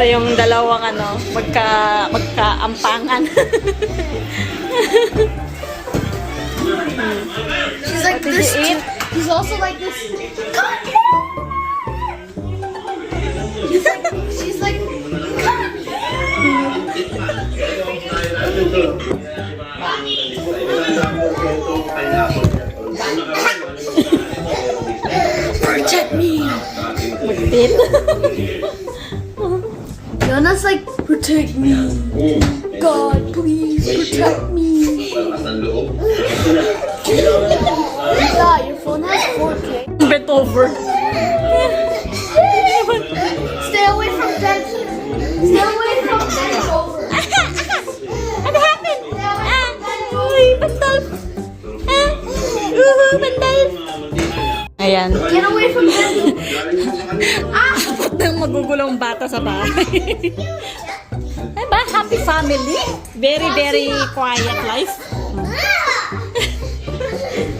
yung dalawang ano, magkaampangan. She's like this too. He's also like this. She's like. Protect me. Magpit. Yona's like, protect me. God, please protect me. Yeah, your phone has 4K. Bent over. Stay away from bed. Stay away from bed over. Ano happened? Uy, bantal. Bantal. Ayan. Get away from bed. Nang magugulong bata sa bahay. Ay ba? Happy family. Very, very quiet life.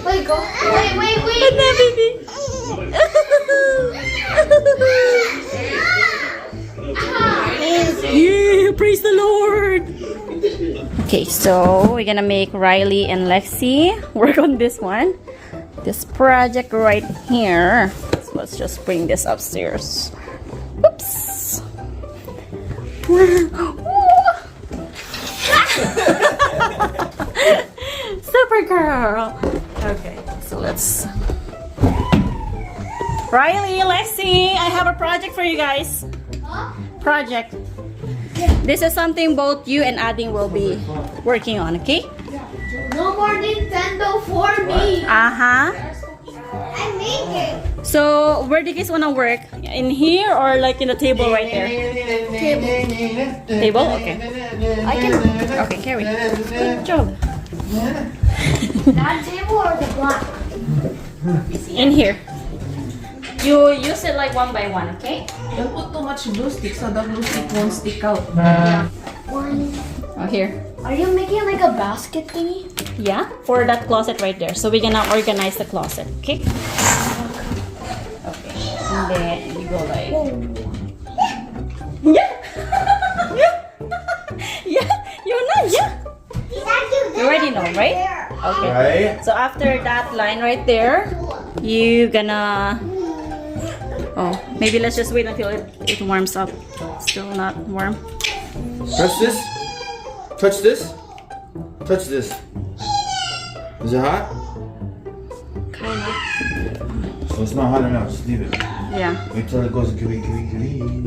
Wait, go. Wait. Ano, baby? Yeah, praise the Lord. Okay, so we're gonna make Riley and Lexi work on this one. This project right here. So let's just bring this upstairs. Oops. Super girl. Okay, so let's. Riley, Lexi, I have a project for you guys. Project. This is something both you and Ading will be working on, okay? No more Nintendo for me. Uh-huh. I'm making. So, where do you guys want to work? In here or like in the table right there? Table? Okay. I can. Okay, carry. Good job. That table or the block? In here. You use it like one by one, okay? Don't put too much glue stick so the glue stick won't stick out. One. Oh, here. Are you making like a basket thingy? Yeah, for that closet right there. So we're gonna organize the closet, okay? Okay. And then you go like... Yeah! Yeah! You're not, yeah! You already know, right? Okay. Right? So after that line right there, you gonna... Oh, maybe let's just wait until it warms up. Still not warm. Press this. Touch this. Touch this. Is it hot? Kind of. So it's not hot enough. Just leave it. Yeah. Wait till it goes gooey.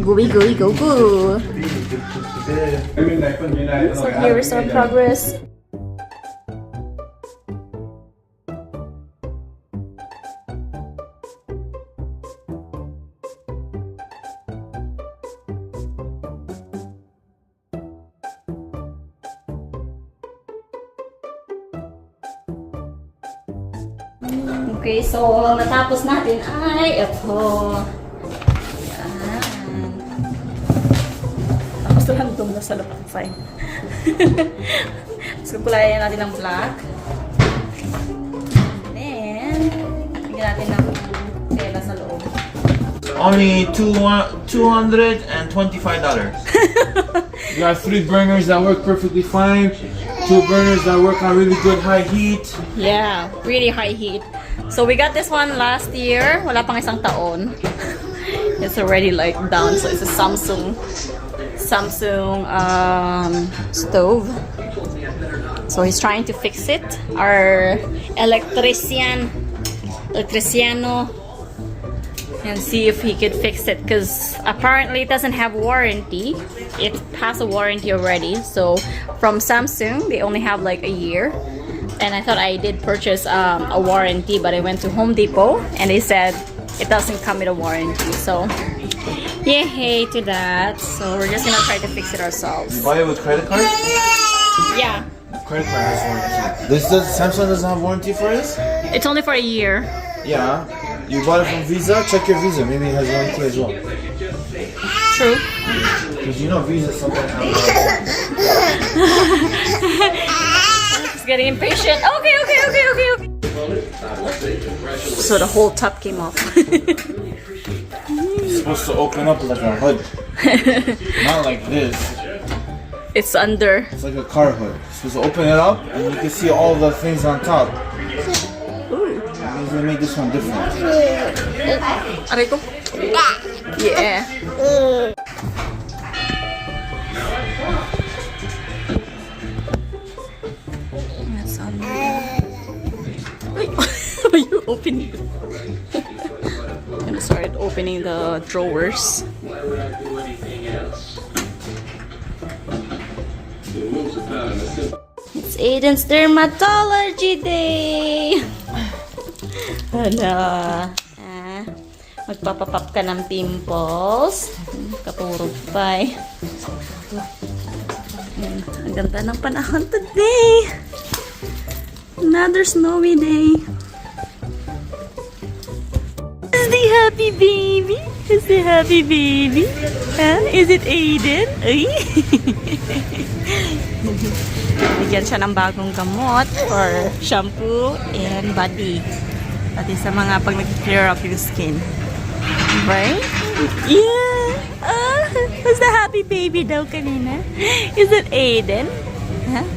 Gooey, gooey, go, go. So here is our progress. Okay, so natapos natin ay ito. Yan. Tapos lang itong nasa loob. Fine. So, kulayan natin ng black. And then, bigyan natin ng tela sa loob. Only $225. You got 3 burners that work perfectly fine. 2 burners that work on really good high heat. Yeah, really high heat. So we got this one last year. Wala pang isang taon. It's already like down. So it's a Samsung stove. So he's trying to fix it. Our electriciano, and see if he could fix it, because apparently it doesn't have warranty. It has a warranty already. So from Samsung, they only have like a year. And I thought I did purchase a warranty, but I went to Home Depot and they said it doesn't come with a warranty. So yay to that. So we're just gonna try to fix it ourselves. You buy it with credit card? Yeah, Credit card has warranty. Samsung doesn't have warranty for this? it's only for a year. Yeah. You bought it from Visa? Check your Visa. Maybe it has warranty as well. True. Because you know Visa sometimes have He's getting impatient. Okay. So the whole top came off. It's supposed to open up like a hood. Not like this. It's under. It's like a car hood. So just open it up and you can see all the things on top. Ooh. They made this one different. Aray ko. Yeah. That's on there. Wait, are you opening? I'm gonna start opening the drawers. It's Aiden's dermatology day! Hala. Magpapapap ka ng pimples. Kapurog pa eh. Ang ganda ng panahon today. Another snowy day. Is the happy baby? Is the happy baby? Huh? Is it Aiden? Ay! Bigyan siya ng bagong gamot for shampoo and body. Pati sa mga pag nag-clear up yung skin. Right? Yeah! Who's the happy baby daw kanina? Is it Aiden? Huh?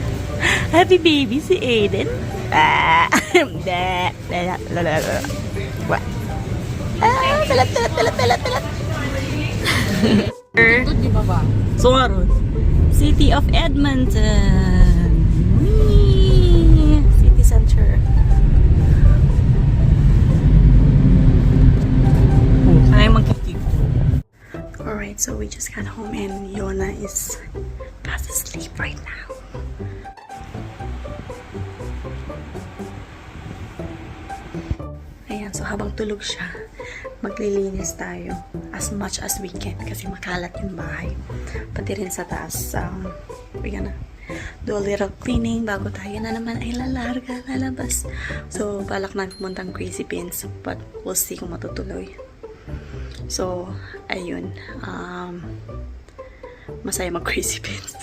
Happy baby si Aiden? What? Talat. So, City of Edmonton. Whee! City Center. Alright, so we just got home and Yona is fast asleep right now. Ayan, so habang tulog siya, maglilinis tayo as much as we can kasi makalat yung bahay. Pati rin sa taas, we're gonna do a little cleaning bago tayo na naman ay lalabas. So, balak na pumuntang Crazy Pins, but we'll see kung matutuloy. So, ayun. Masaya mag-Crazy Pins.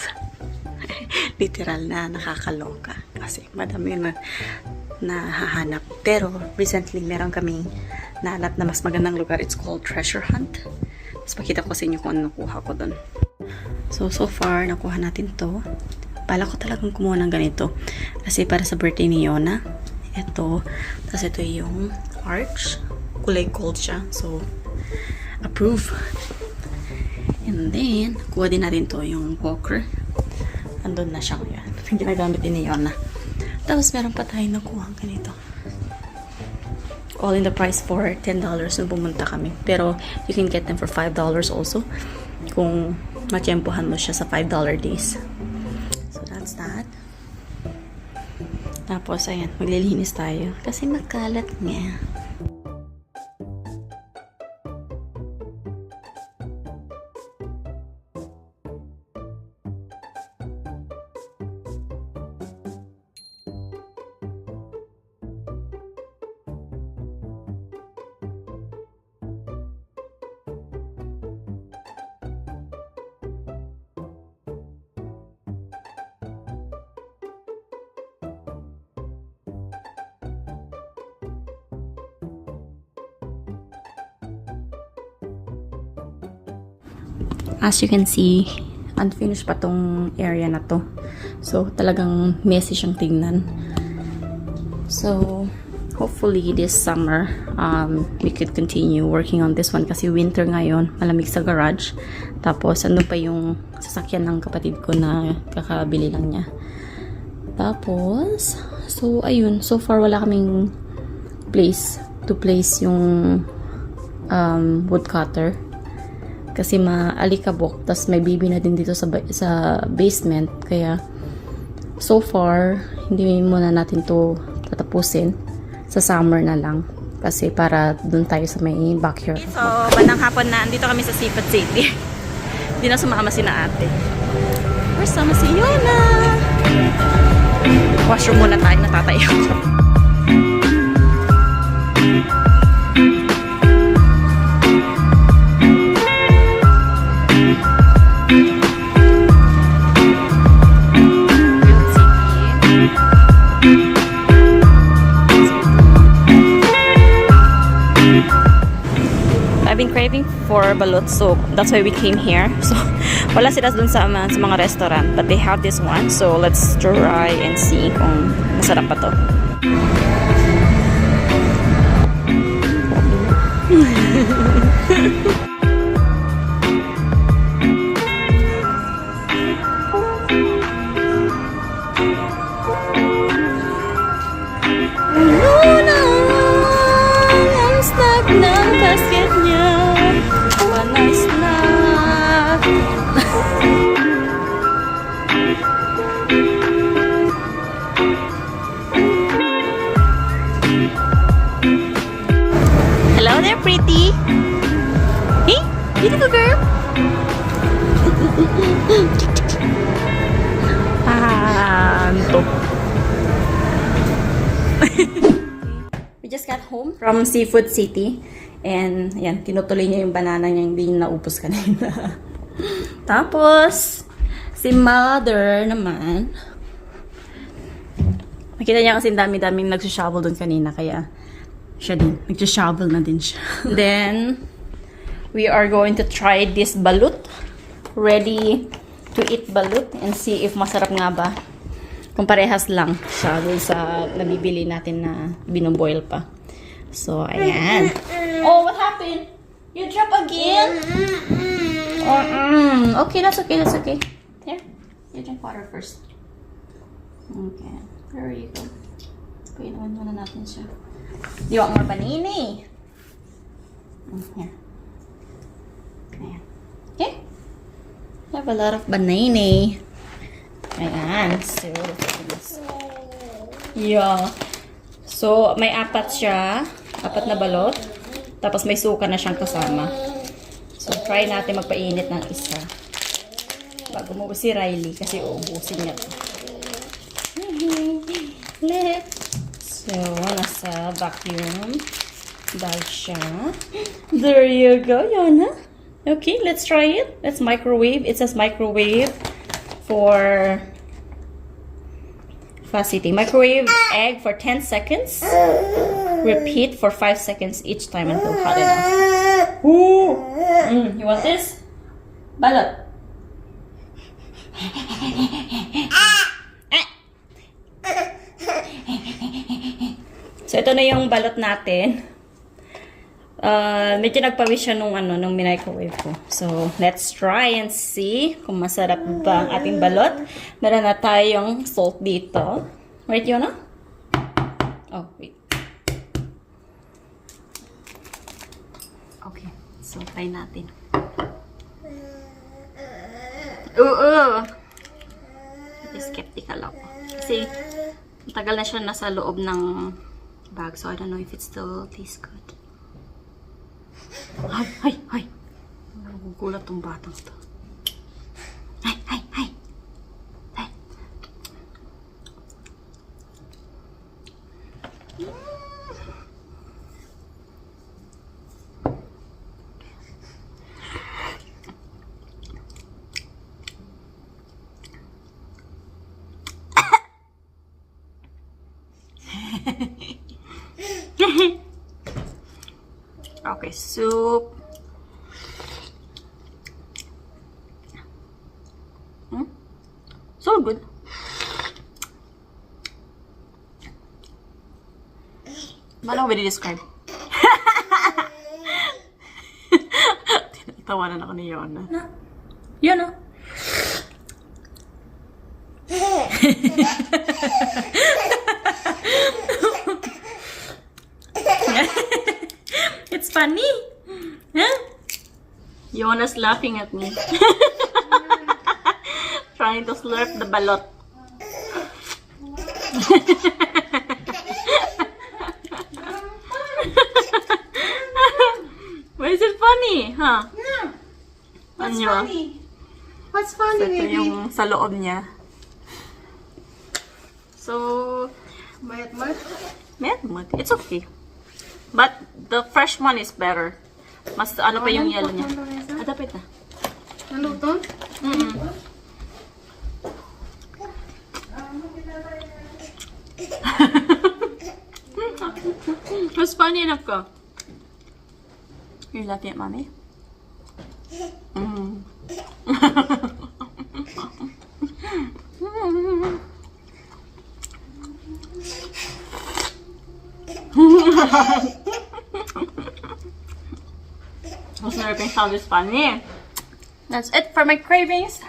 Literal na nakakaloka. Kasi madami na nahahanap. Pero, recently, meron kaming nahanap na mas magandang lugar. It's called Treasure Hunt. Mas makita ko sa inyo kung ano nakuha ko dun. So far, nakuha natin to. Bala ko talagang kumuha ng ganito. Kasi para sa birthday ni Yona. Ito. Tapos ito yung arch. Kulay gold siya. So, approve. And then, kuha din natin to yung poker. Andun na siya ngayon. Ginagamit din ni Yona. Tapos, meron pa tayo nakuha ganito. All in the price for $10 nung pumunta kami. Pero, you can get them for $5 also. Kung matiyempohan mo siya sa $5 days. So, that's that. Tapos, ayan, maglilinis tayo. Kasi makalat nga. As you can see, unfinished pa tong area na to. So, talagang messy siyang tingnan. So, hopefully this summer, we could continue working on this one kasi winter ngayon, malamig sa garage. Tapos, ano pa yung sasakyan ng kapatid ko na kakabili lang niya. Tapos, so, ayun. So far, wala kaming place to place yung woodcutter. Kasi maalikabok, tas may baby na din dito sa basement. Kaya, so far, hindi muna natin to tatapusin. Sa summer na lang. Kasi para dun tayo sa may backyard. So, bandang hapon na, andito kami sa Seafood City. Hindi na sumama si na ate. First sama si Yona. Washroom muna tayo, natatayo. craving for balut, so that's why we came here. So, wala sila dun sa mga restaurant, but they have this one. So, let's try and see kung masarap pa to. Basket niya. Panay snack. Hello there, pretty. Hey, beautiful girl. Antok. We just got home from Seafood City. And, ayan, tinutuloy niya yung banana niya, hindi niya naupos kanina. Tapos, si mother naman, makita niya kasi dami-daming nagsushovel doon kanina, kaya siya din, nagsushovel na din siya. Then, we are going to try this balut. Ready to eat balut and see if masarap nga ba. Kung parehas lang siya doon sa nabibili natin na binoboil pa. So, ayan. Oh, what happened? You drop again? Okay, that's okay, that's okay. Here, you drink water first. Okay, there you go. Painuin muna natin siya. Do you want more panini? Here. Ayan. Okay? I have a lot of banana. Ayan. So, yeah. So, may apat siya. Apat na balot. Tapos may suka na siyang kasama. So, try natin magpainit ng isa. Bago mo si Riley kasi uubusin niya to. So, nasa vacuum bag siya. There you go, Yana. Okay, let's try it. Let's microwave. It says microwave for fast eating. Microwave egg for 10 seconds. Repeat for 5 seconds each time until hot enough. Ooh. You want this? Balot. So, ito na yung balot natin. Medyo nagpawis siya nung microwave ko. So, let's try and see kung masarap ba ang ating balot. Meron na tayong salt dito. Right, Yona? Oh, wait. Okay. So, try natin. Skeptical ako. Kasi, matagal na siya nasa loob ng bag. So, I don't know if it still tastes good. Ay! Nagugulat tong batang to. Ay! Okay, soup. So good. Paano ko ba describe? Tinatawanan ako ni Yona. Yona. It's funny. Huh? Yona's laughing at me. Trying to slurp the balot. Why is it funny? Huh? Yeah. What's Ano? funny? What's funny, So, ito baby? yung sa loob niya. So, Mayat. It's okay. But the fresh one is better. Mas ano pa yung yellow niya. Adapit na. Ano to? Mas funny enough ka. You're laughing at mommy? Mm. Who's nerving sound is funny. That's it for my cravings.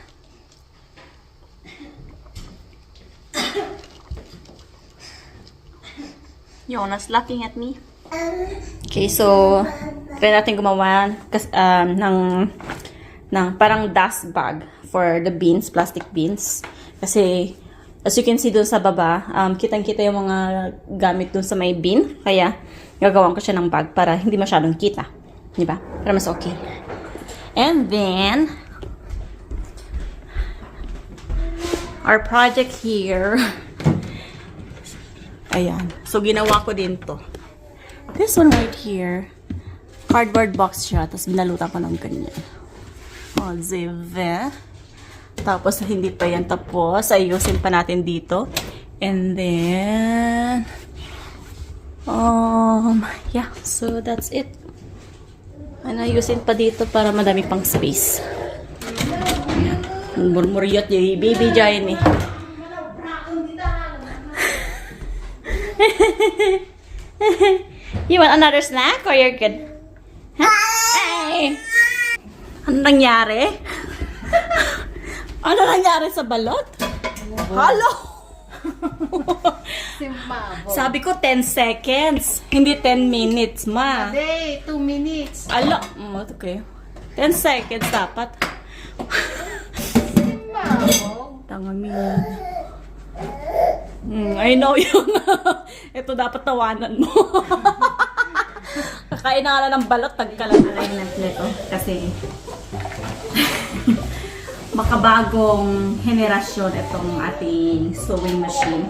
Jonas laughing at me. Okay, so try natin gumawa ng parang dust bag for the beans, plastic beans. Kasi as you can see dun sa baba, kitang-kita yung mga gamit dun sa may bin. Kaya gagawan ko siya ng bag para hindi masyadong kita. Diba? Para mas okay. And then our project here. Ayan. So, ginawa ko din to. This one right here. Cardboard box siya. Tapos, binalutan ko ng ganyan. O, zive. Tapos, hindi pa yan tapos. Ayusin pa natin dito. And then, yeah. So, that's it. And ayusin pa dito para madami pang space. Ayan. Murmuryot yung baby giant eh. You want another snack or you're good? Huh? Hey! Ano nangyari? Ano nangyari sa balot? Hello! Sabi ko 10 seconds. Hindi 10 minutes, ma. Hey, 2 minutes. Ala, okay. 10 seconds dapat. Tanga mo. I know yun. Ito dapat tawanan mo. Kakain na nga ng balot, tagkalan-alay nito. Kasi makabagong henerasyon itong ating sewing machine.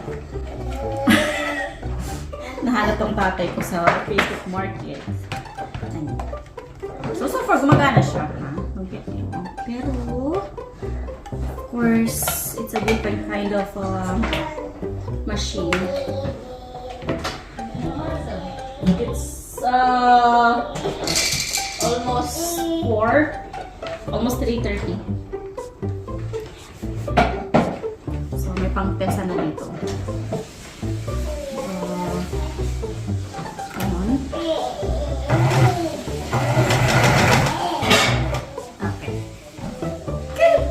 Nahanap tong tatay ko sa Facebook Market. So far, gumagana siya. Okay. Pero, of course, it's a different kind of machine. It's almost 4, almost 3:30. So may pang-pesa na dito. On. Okay. Good.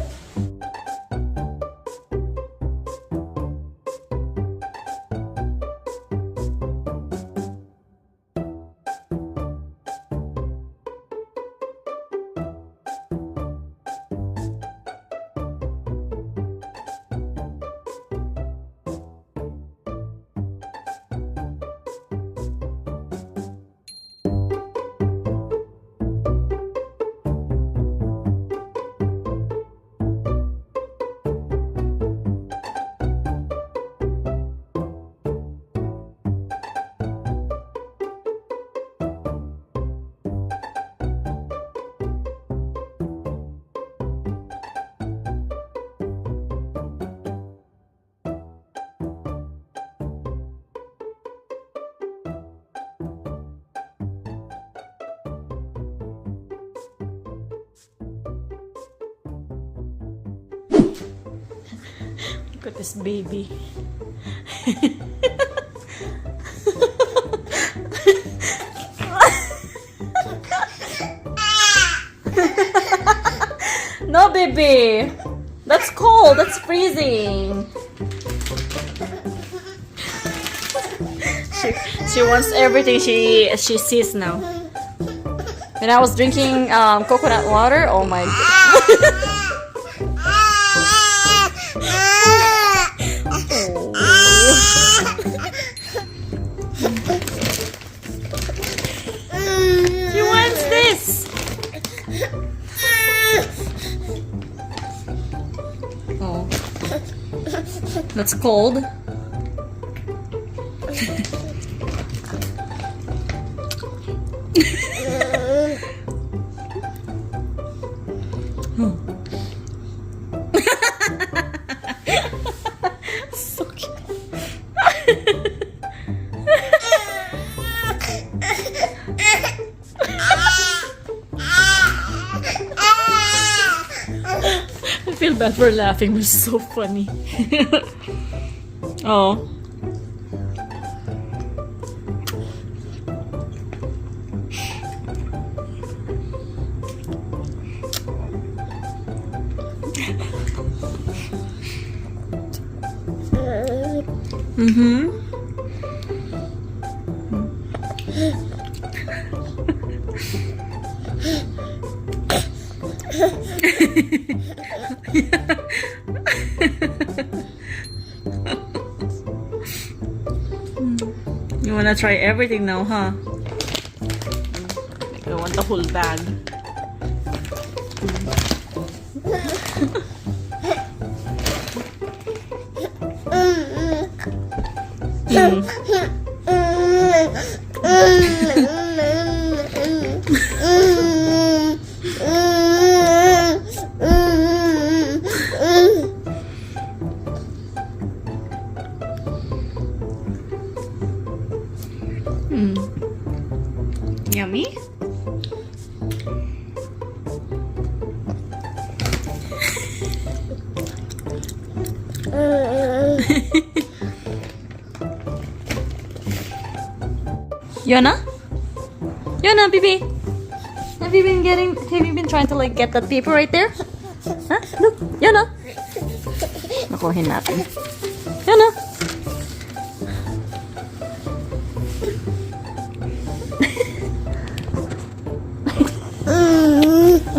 Look at this baby. No, baby. That's cold. That's freezing. She wants everything she sees now. When I was drinking coconut water, oh my god. She wants this. Oh, that's cold. So cute. feel bad for laughing, but it's so funny. Oh. Mm-hmm. You wanna try everything now, huh? I want the whole bag. Yummy? Yona? Yona, baby. Have you been trying to like get that paper right there? Huh? Look, Yona. Nakuhin natin. Yona.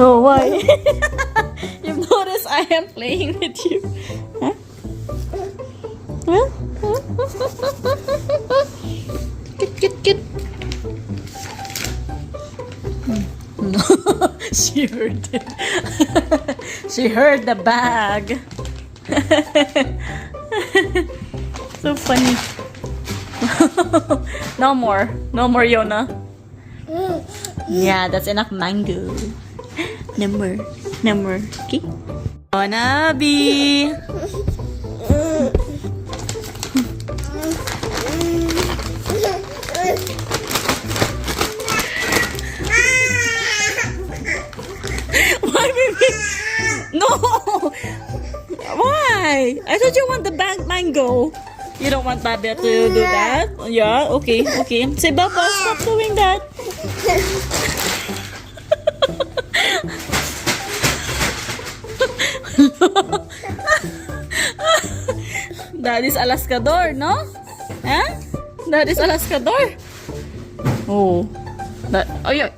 Oh, why? You've noticed I am playing with you. Huh? Huh? Good. No, she heard it. She heard the bag. So funny. No more, Yona. Yeah, that's enough mango. No more. Okay. Onabi. Why, baby? No. Why? I thought you want the mango. You don't want Baba to do that? Yeah. Okay. Say, Baba, stop doing that. Daddy's Alaskador, no? Huh? Daddy's Alaskador. Oh. Oh, yeah.